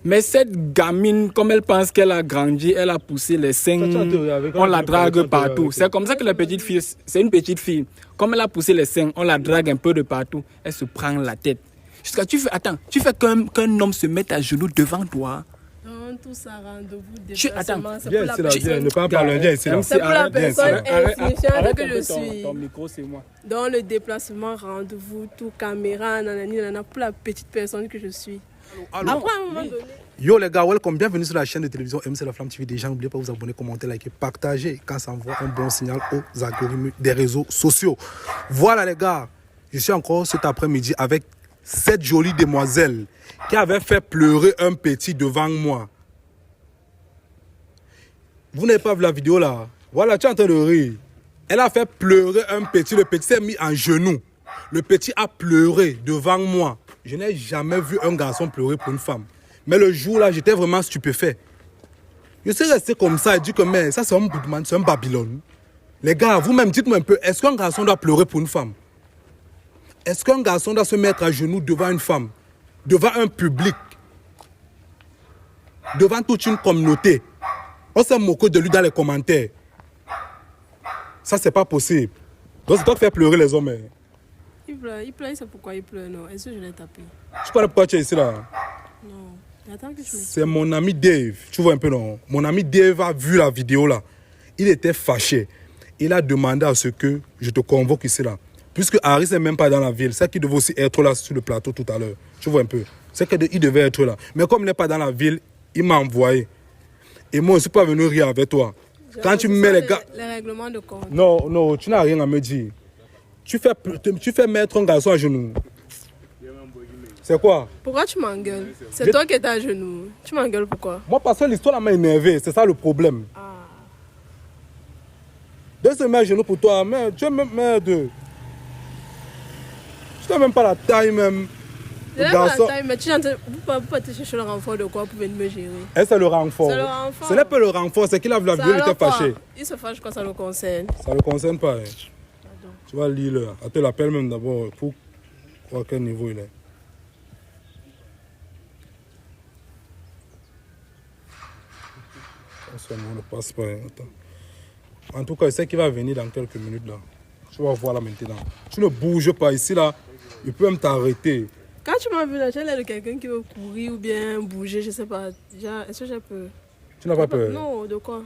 Mais cette gamine, comme elle pense qu'elle a grandi, elle a poussé les seins, on la drague partout. C'est comme ça que la petite fille, c'est une petite fille. Comme elle a poussé les seins, on la drague un peu de partout. Elle se prend la tête. Jusqu'à tu fais qu'un homme se mette à genoux devant toi. Non, tout ça rendez-vous Attends, viens ne parle pas le viens ici. C'est pour la personne insignifiante que je suis. suis. Ton micro, c'est moi. Dans le déplacement, rendez-vous, tout caméra, nanani, nanana, pour la petite personne que je suis. Allô. Après, à un moment donné. Yo les gars, welcome, bienvenue sur la chaîne de télévision MC La Flamme TV. Déjà, n'oubliez pas de vous abonner, commenter, liker, partager quand ça envoie un bon signal aux algorithmes des réseaux sociaux. Voilà les gars, je suis encore cet après-midi avec cette jolie demoiselle qui avait fait pleurer un petit devant moi. Vous n'avez pas vu la vidéo là? Voilà, tu es en train de rire. Elle a fait pleurer un petit, le petit s'est mis en genoux. Le petit a pleuré devant moi. Je n'ai jamais vu un garçon pleurer pour une femme. Mais le jour là, j'étais vraiment stupéfait. Je suis resté comme ça et dit que mais ça c'est un Babylone. Les gars, vous-même dites-moi un peu, est-ce qu'un garçon doit pleurer pour une femme? Est-ce qu'un garçon doit se mettre à genoux devant une femme? Devant un public? Devant toute une communauté? On s'est moqué de lui dans les commentaires. Ça c'est pas possible. Donc c'est toi qui fais pleurer les hommes. Il pleure, il sait pourquoi il pleure, non. Est-ce que je l'ai tapé? Je sais pas pourquoi tu es ici là. Non. Attends que je me... C'est mon ami Dave. Tu vois un peu non? Mon ami Dave a vu la vidéo là. Il était fâché. Il a demandé à ce que je te convoque ici là. Puisque Harris n'est même pas dans la ville. C'est qu'il devait aussi être là sur le plateau tout à l'heure. Tu vois un peu? C'est qu'il devait être là. Mais comme il n'est pas dans la ville, il m'a envoyé. Et moi, je ne suis pas venu rire avec toi. Quand tu mets les gars... Les règlements de compte. Non, tu n'as rien à me dire. Tu fais mettre un garçon à genoux. C'est quoi? Pourquoi tu m'engueules? C'est toi qui es à genoux. Tu m'engueules pourquoi? Moi, parce que l'histoire m'a énervé. C'est ça le problème. Deux se mettre à genoux pour toi. Mais tu es même merde. Tu n'as même pas la taille même. Je n'ai pas la taille, mais tu peux pas te chercher le renfort de quoi pour venir me gérer? Et c'est le renfort. C'est le renfort. Ce n'est pas le renfort, c'est qu'il a vu la vidéo, il était fâché. Il se fâche quand ça le concerne. Ça ne le concerne pas. Hein. Tu vas lire là. Attends, l'appelle même d'abord pour voir quel niveau il est. Ça ne passe pas. Hein. Attends. En tout cas, il sait qu'il va venir dans quelques minutes là. Tu vas voir là maintenant. Tu ne bouges pas ici là. Il peut même t'arrêter. Quand tu m'as vu là, j'ai l'air de quelqu'un qui veut courir ou bien bouger, je sais pas. Est-ce que j'ai peur? Tu n'as pas peur? Non, de quoi?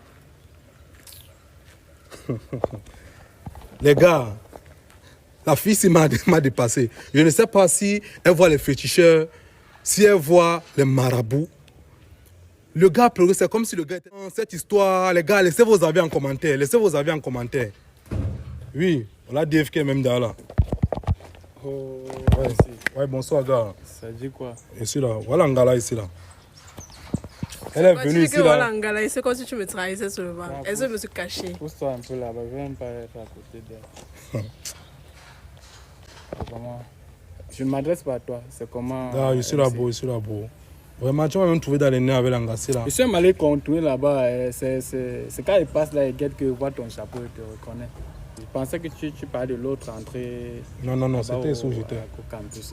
Les gars, la fille m'a dépassé. Je ne sais pas si elle voit les féticheurs, si elle voit les marabouts. Le gars pleurait, c'est comme si le gars était dans cette histoire. Les gars, laissez vos avis en commentaire. Laissez vos avis en commentaire. Oui, on a DFK même dans là. Oh, ouais, bonsoir gars. Ça dit quoi? Ici là, voilà Ngala ici là. Elle est venue ici là. Voilà Ngala, c'est comme si tu me trahissais sur le ventre. Est-ce que je me suis caché? Pousse-toi un peu là-bas, je ne vais même pas être à côté d'elle. Comment? Je ne m'adresse pas à toi, c'est comment... Ah, je suis là beau, je suis là beau. Vraiment, tu vas même trouver dans les nez avec l'angassé là. Je suis allé contourner là-bas, c'est quand il passe là, il guette que voit ton chapeau, il te reconnaît. Je pensais que tu parlais de l'autre entrée. Non, c'était sous j'étais. Campus.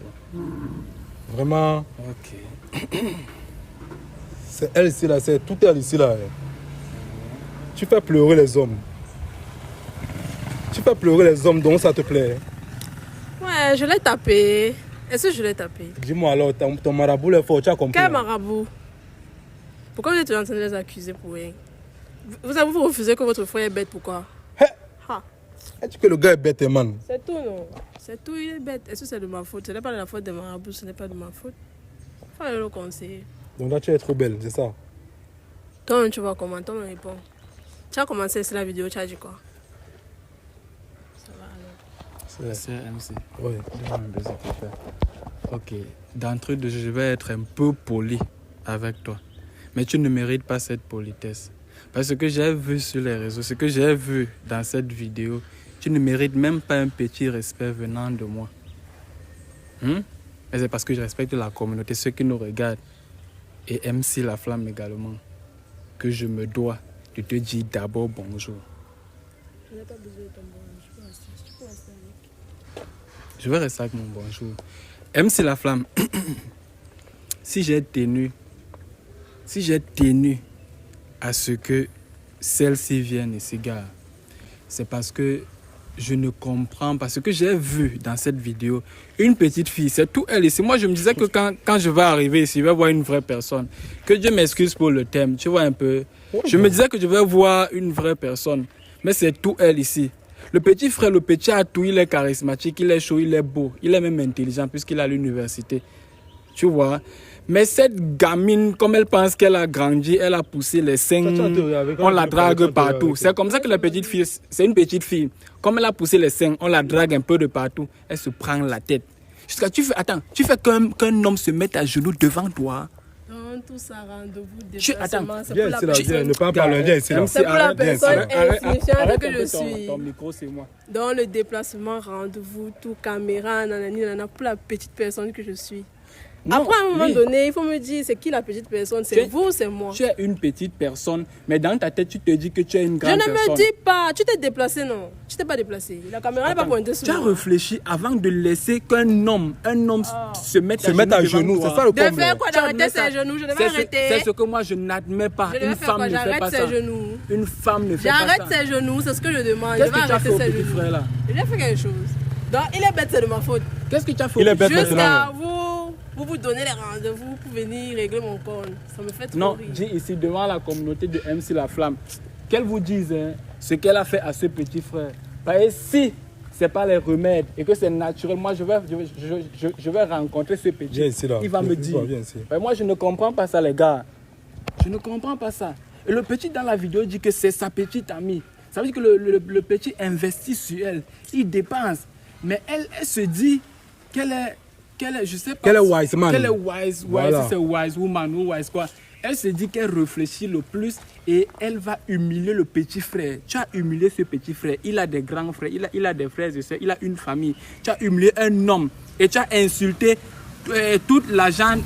Vraiment. Ok. C'est elle ici là, c'est tout elle ici là. Tu fais pleurer les hommes. Tu fais pleurer les hommes, donc ça te plaît. Ouais, je l'ai tapé. Est-ce que je l'ai tapé? Dis-moi alors, ton marabout est fort, tu as compris? Quel marabout? Pourquoi vous êtes en train de les accuser pour rien? Vous refusez que votre frère est bête, pourquoi? Est-ce que le gars est bête, man? C'est tout, non? C'est tout, il est bête. Est-ce que c'est de ma faute? Ce n'est pas de la faute de marabout, ce n'est pas de ma faute. Il faut le conseiller. Donc là, tu es trop belle, c'est ça? Toi, tu vois comment? Toi, me réponds. Tu as commencé la vidéo, tu as dit quoi? Ça va alors? C'est MC. Oui. Ok. D'entrée de jeu, je vais être un peu poli avec toi. Mais tu ne mérites pas cette politesse. Parce que j'ai vu sur les réseaux, ce que j'ai vu dans cette vidéo, tu ne mérites même pas un petit respect venant de moi. Mais c'est parce que je respecte la communauté, ceux qui nous regardent, et MC La Flamme également, que je me dois de te dire d'abord bonjour. Je n'ai pas besoin de ton bonjour. Tu peux rester avec. Je vais rester avec mon bonjour. MC La Flamme, si j'ai tenu si j'ai tenu à ce que celle-ci vienne et s'égare, c'est parce que je ne comprends pas ce que j'ai vu dans cette vidéo. Une petite fille, c'est tout elle ici. Moi, je me disais que quand je vais arriver ici, je vais voir une vraie personne. Que Dieu m'excuse pour le thème, tu vois un peu. Je me disais que je vais voir une vraie personne, mais c'est tout elle ici. Le petit frère, le petit atout, il est charismatique, il est chaud, il est beau, il est même intelligent puisqu'il est à l'université. Tu vois. Mais cette gamine, comme elle pense qu'elle a grandi, elle a poussé les seins, on la drague partout. C'est comme ça que la petite fille, c'est une petite fille. Comme elle a poussé les seins, on la drague un peu de partout. Elle se prend la tête. Jusqu'à tu fais qu'un homme se mette à genoux devant toi. Non, tout ça, rendez-vous, Attends, c'est pour la personne. Ne parle pas le viens ici. C'est pour la personne insignifiante que je suis. suis. Ton micro, c'est moi. Dans le déplacement, rendez-vous, tout, caméra, nanani, nanana, pour la petite personne que je suis. Non, après, à un moment donné, il faut me dire, c'est qui la petite personne? C'est vous ou c'est moi? Tu es une petite personne, mais dans ta tête, tu te dis que tu es une grande personne. Je ne me dis pas. Tu t'es déplacé, non? Tu t'es pas déplacé. La caméra n'est pas pointée sur moi. Tu as réfléchi avant de laisser qu'un homme se mette à genoux. C'est ça le problème. De faire quoi? D'arrêter ses genoux? Je devais arrêter. C'est ce que moi, je n'admets pas. Une femme ne fait pas ça. Une femme ne fait pas ça. J'arrête ses genoux, c'est ce que je demande. Qu'est-ce que tu as fait au petit frère là? Il a fait quelque chose. Donc, il est bête, c'est de ma faute. Qu'est-ce que tu as fait? Il est bête jusqu'à vous donnez les rendez-vous pour venir régler mon compte. Ça me fait trop non, rire. dis ici devant la communauté de MC La Flamme, qu'elle vous dise ce qu'elle a fait à ce petit frère. Parce que si ce n'est pas les remèdes et que c'est naturel, moi je vais rencontrer ce petit. Ici, là. Il va me dire. Moi je ne comprends pas ça les gars. Je ne comprends pas ça. Et le petit dans la vidéo dit que c'est sa petite amie. Ça veut dire que le petit investit sur elle. Il dépense. Mais elle se dit qu'elle est... je sais pas. Quelle est wise man? Quelle est wise, Voilà. c'est wise woman ou wise quoi. Elle se dit qu'elle réfléchit le plus et elle va humilier le petit frère. Tu as humilié ce petit frère. Il a des grands frères, il a des frères et sœurs, il a une famille. Tu as humilié un homme et tu as insulté toute la gente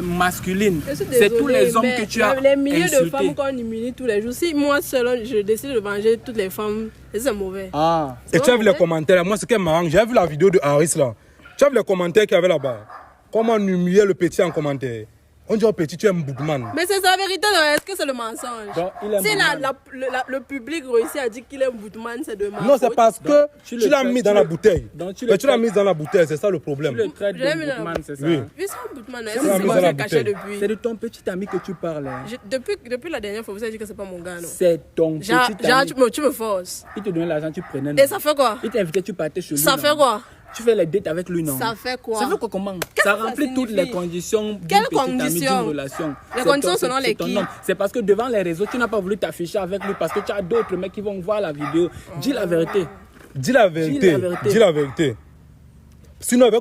masculine. C'est tous les hommes que tu as les milliers insultés. de femmes qu'on humilie tous les jours. Si moi seul, je décide de venger toutes les femmes, c'est mauvais. Ah. Et tu as vu les commentaires. Moi, ce qui est marrant, j'ai vu la vidéo de Harris là. Tu as vu les commentaires qu'il y avait là-bas. Comment on humiliait le petit en commentaire. On dit au petit, tu es un boudman. Mais c'est sa vérité, est-ce que c'est le mensonge? Donc, il est si boudman. le public réussit à dire qu'il est un boudman, c'est de ma Non, c'est faute. parce que Donc, tu l'as mis dans la bouteille. Donc, Mais tu l'as mis dans la bouteille, c'est ça le problème. Tu le traites Je l'ai de mis dans la- bookman, c'est ça? Oui. Oui, c'est un boudman. l'as C'est mis moi dans qui la l'ai caché bouteille. depuis. C'est de ton petit ami que tu parles. Hein. Depuis la dernière fois, vous avez dit que c'est pas mon gars, non? C'est ton petit ami. Tu me forces. Il te donnait l'argent, tu prenais. non? Et ça fait quoi? Il t'invitait, tu partais chez lui. Ça non? fait quoi? Tu fais les dates avec lui, non? Ça fait quoi? Ça fait quoi comment? Qu'est-ce Ça que ça remplit toutes signifie? les conditions d'une Quelles petite amie, conditions? d'une relation. Les C'est conditions ton- selon c'est les ton qui? homme. C'est parce que devant les réseaux, tu n'as pas voulu t'afficher avec lui parce que tu as d'autres mecs qui vont voir la vidéo. Dis la vérité. Dis la vérité. Dis la vérité. Dis la vérité. Sinon,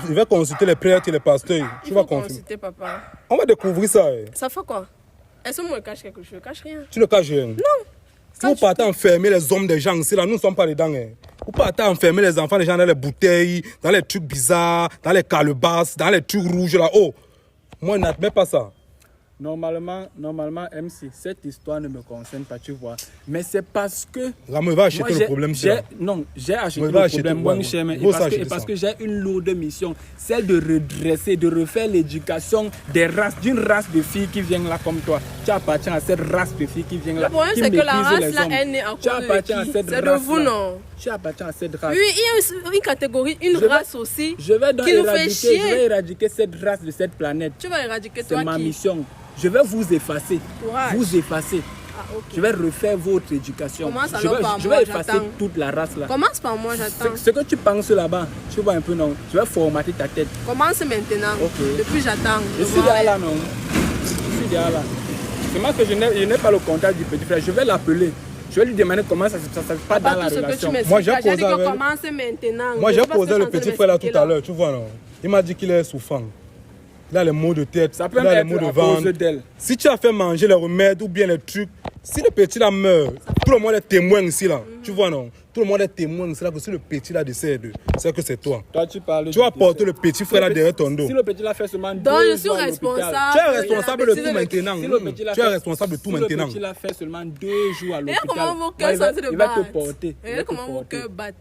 il va consulter les prêtres et les pasteurs. Il Tu vas faut confirmer. consulter papa. On va découvrir ça. Ça fait quoi? Est-ce que moi je cache quelque chose? Je cache rien. Tu ne caches rien. Non. Vous partez enfermer les hommes des gens ici, là, nous ne sommes pas dedans. Hein. Vous partez enfermer les enfants des gens dans les bouteilles, dans les trucs bizarres, dans les calebasses, dans les trucs rouges là. Oh, moi je n'admets pas ça. Normalement, MC, cette histoire ne me concerne pas, tu vois. Mais c'est parce que... Là, moi, il va acheter Moi, le problème. Non, j'ai acheté Moi, il va le acheter problème, tout, moi, ouais, cher, mais ouais. et parce que j'ai une lourde mission, celle de redresser, de refaire l'éducation d'une race de filles qui viennent là comme toi. Tu appartiens à cette race de filles qui viennent là. Le problème, qui c'est que la méprisent race les là, hommes. elle n'est en Tu cause de appartiens à qui? cette C'est de race vous, non? Tu appartiens à cette race. Oui, il y a une catégorie, une Je vais- race aussi Je vais donc qui nous fait je vais chier. éradiquer cette race de cette planète. Tu vas éradiquer C'est toi ma qui? mission. Je vais vous effacer. Courage. Vous effacer. Ah, ok. Je vais refaire votre éducation. Commence je alors vais, par je moi, vais effacer j'attends. toute la race là. Commence par moi, j'attends. Ce que tu penses là-bas, tu vois un peu non. Je vais formater ta tête. Commence maintenant. Ok. Depuis, j'attends. Je suis derrière là, non. Je suis derrière là. Seulement que je n'ai pas le contact du petit frère. Je vais l'appeler. Je vais lui demander comment ça se passe pas dans la Tout ce que tu relation. m'expliques, Moi, j'ai j'ai dit posé que avec- commence maintenant. Moi, Je j'ai sais pas ce posé que le tu es en train petit de frère là tout m'expliquer à l'heure, tu vois, non. Il m'a dit qu'il est souffrant. Il a les maux de tête, Ça peut il a les même maux être de à cause ventre. d'elle. Si tu as fait manger les remèdes ou bien les trucs, si le petit là meurt, tout le monde est témoin ici là. Tu vois, non. Tout le monde est témoin ici là que si le petit là décède, c'est que c'est toi. Toi, tu parles. Tu vas porter le petit frère là derrière ton dos. Si le petit l'a fait seulement Donc, deux je suis jours à l'hôpital. responsable. Tu es responsable de Si tout le- maintenant. Si le petit l'a Tu es fait- responsable de tout si le maintenant. petit l'a fait seulement 2 jours à Regarde l'hôpital. comment vos moi, cœurs il va- sont en train de il va te battre. porter. Il va Regarde te comment vos porter. cœurs battent.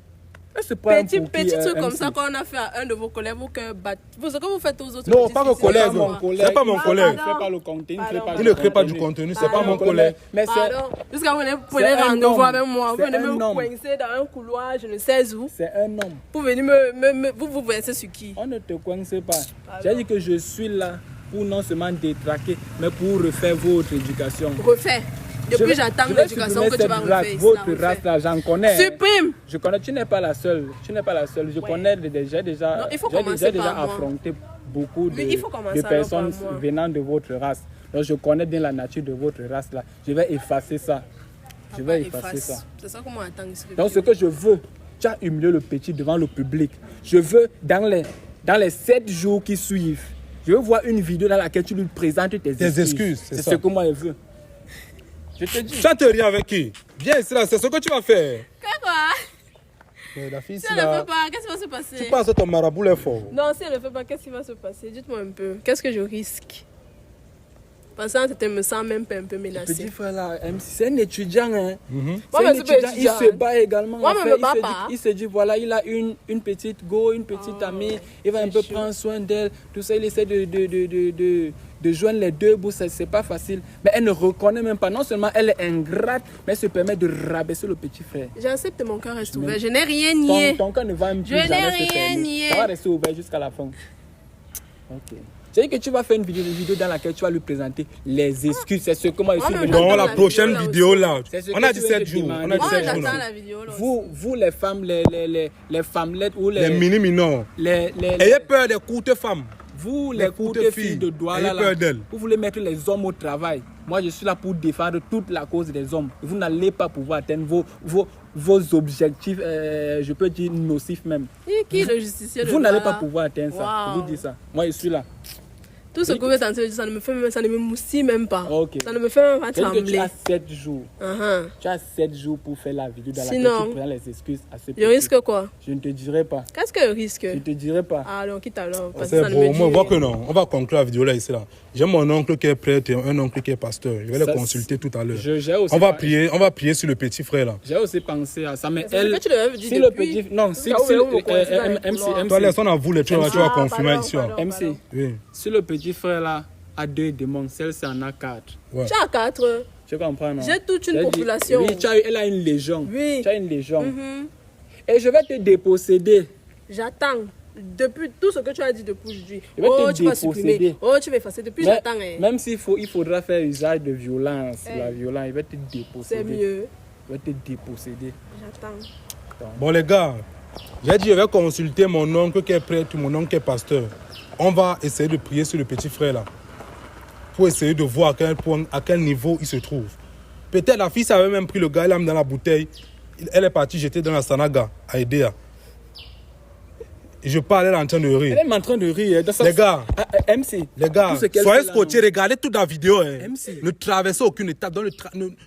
Petit truc comme ça qu'on a fait à un de vos collègues, vous que ce que vous faites aux autres. Non, pas vos collègues. C'est pas mon collègue. Il ne fait pas le contenu. Il ne crée pas du contenu, c'est pas mon collègue. Mais Pardon. Jusqu'à vous prenez rendez-vous avec moi. Vous venez me coincer dans un couloir, je ne sais où. c'est un homme. Vous venez vous versez sur qui? On ne te coince pas. J'ai dit que je suis là pour non seulement détraquer, mais pour refaire votre éducation. Refais. Depuis j'attends l'éducation que tu vas refaire. Votre race là, j'en connais. Supprime. Je connais, tu n'es pas la seule. Je connais j'ai déjà affronté beaucoup de personnes venant de votre race. Donc je connais bien la nature de votre race là. Je vais effacer ça. Je vais effacer ça. C'est ça qu'on m'attend ici. Donc ce que je veux, tu as humilié le petit devant le public. Je veux dans les 7 jours qui suivent, je veux voir une vidéo dans laquelle tu lui présentes tes excuses. C'est ce que moi je veux. Je te dis. Ça te rit avec qui? Viens, c'est ce que tu vas faire. Quoi? Mais la fille, Si elle ne le fait pas, qu'est-ce qui va se passer? Tu penses que ton marabout est fort? Non, si elle ne le fait pas, qu'est-ce qui va se passer? Dites-moi un peu. Qu'est-ce que je risque? Parce que tu me sens même pas un peu menacé. Petit frère là, c'est un étudiant. Hein. Moi, mais Il se bat également. Moi, je me bats pas. Il se dit, voilà, il a une petite une petite amie. Il va un peu prendre soin d'elle. Tout ça, il essaie de joindre les deux bouts. C'est pas facile. Mais elle ne reconnaît même pas. Non seulement elle est ingrate, mais elle se permet de rabaisser le petit frère. J'accepte, mon cœur reste ouvert. Je n'ai rien nié. Ton cœur ne va plus jamais se fermer. Je n'ai rien nié. Ça va rester ouvert jusqu'à la fin. Ok. C'est que tu vas faire une vidéo dans laquelle tu vas lui présenter les excuses. C'est ce que moi je suis venu. Non, la prochaine vidéo là. On a 17 jours. On a 17 jours. La vidéo, là vous les femmes, les femmelettes ou les mini-minors. Ayez peur des courtes femmes. Vous, les courtes filles de Douala, vous voulez mettre les hommes au travail. Moi, je suis là pour défendre toute la cause des hommes. Vous n'allez pas pouvoir atteindre vos objectifs, je peux dire nocifs même. Qui le justicier de Vous n'allez pas pouvoir atteindre ça. Je vous dis ça. Moi, je suis là. Tout ce que vous êtes en train de dire, ça ne me moussie même pas. Okay. Ça ne me fait même pas trembler. Tu as 7 jours. Tu as 7 jours pour faire la vidéo dans laquelle tu prends les excuses à ce je risque quoi? Je ne te dirai pas. Qu'est-ce que je risque? Je ne te dirai pas. Ah non, quitte alors. C'est bon, moi je vois que non. On va conclure la vidéo là ici là. J'ai mon oncle qui est prêtre et un oncle qui est pasteur. Je vais le consulter tout à l'heure. On va prier sur le petit frère là. J'ai aussi pensé à ça, mais elle. Si le petit, non, si MC. Toi laisse on a voulu, tu vas confirmer ici. MC. Oui. Si le petit frère là a 2 démons, celle-ci en a 4. Tu as 4. Tu comprends, non? J'ai toute une population. Oui, elle a une légion. Oui. Tu as une légion. Et je vais te déposséder. J'attends. Depuis tout ce que tu as dit depuis aujourd'hui. Oh, tu vas supprimer. Oh, tu vas effacer. Depuis, j'attends. Même s'il faudra faire usage de violence, la violence, il va te déposséder. C'est mieux. Il va te déposséder. J'attends. Bon, les gars, j'ai dit, je vais consulter mon oncle qui est prêtre, mon oncle qui est pasteur. On va essayer de prier sur le petit frère là. Pour essayer de voir à quel niveau il se trouve. Peut-être la fille avait même pris le gars, elle l'a mis dans la bouteille. Elle est partie jeter dans la Sanaga à Edea. Et je parle, elle est en train de rire. Elle est en train de rire. Les gars, MC. Les gars, soyez scotchés, regardez toute la vidéo. MC. Ne traversez aucune étape,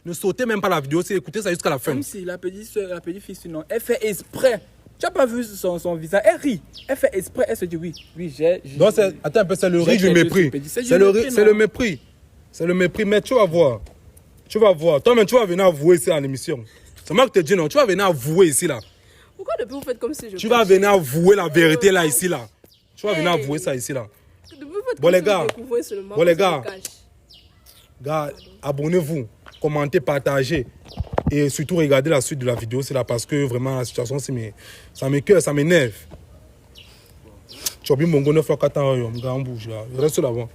ne sautez même pas la vidéo, écoutez ça jusqu'à la fin. MC, la petite fille, sinon, elle fait exprès. Tu n'as pas vu son visage, elle rit. Elle fait exprès, elle se dit oui, j'ai. Donc, attends un peu, c'est le riz du mépris. C'est le mépris. C'est le mépris, mais tu vas voir. Tu vas voir. Toi-même, tu vas venir avouer ici à l'émission. C'est moi qui te dis non, tu vas venir avouer ici là. Pourquoi depuis vous faites comme si je... Tu vas venir avouer la vérité là, ici là. Tu vas venir avouer ça ici là. Bon les gars, abonnez-vous, commentez, partagez. Et surtout regardez la suite de la vidéo, c'est là parce que vraiment la situation, ça m'écoeure, ça m'énerve. Tu as vu mon gars 9 fois 4 ans, je reste là-bas.